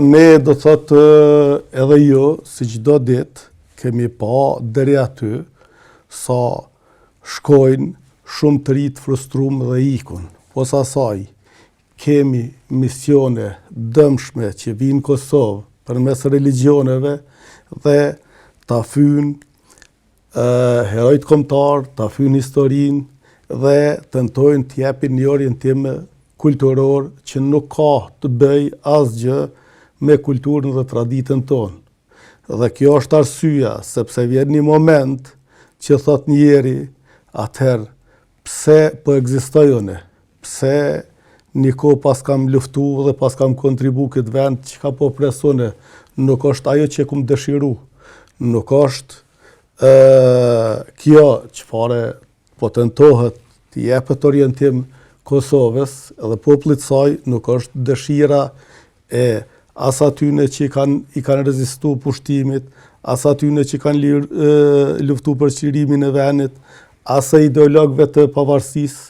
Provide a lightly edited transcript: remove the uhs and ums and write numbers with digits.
Ne do thotë edhe jo, si çdo ditë, kemi pa deri aty sa shkojnë shumë të rinj frustruar dhe ikun. Posa asaj, kemi misione dëmshme që vinë në Kosovë përmes religioneve dhe ta fyjnë herojt kombëtar, ta fyjnë historinë dhe tentojnë të japin një orientim kulturor që nuk ka të bëjë asgjë me kulturën dhe traditën tonë. Dhe kjo është arsyeja, sepse vjen një moment që thot njeri, atëherë, pse po ekzistoj une? Pse një kohë pas kam luftu dhe pas kam kontribu këtë vend, që ka po presune? Nuk është ajo që kum dëshiru. Nuk është kjo që fare po tentohet të jepet orientim Kosovës edhe popullit saj, nuk është dëshira e as atyne që i kanë rezistu pushtimit, as atyne që kanë luftu për çlirimin e vendit, as e ideologëve të pavarësisë.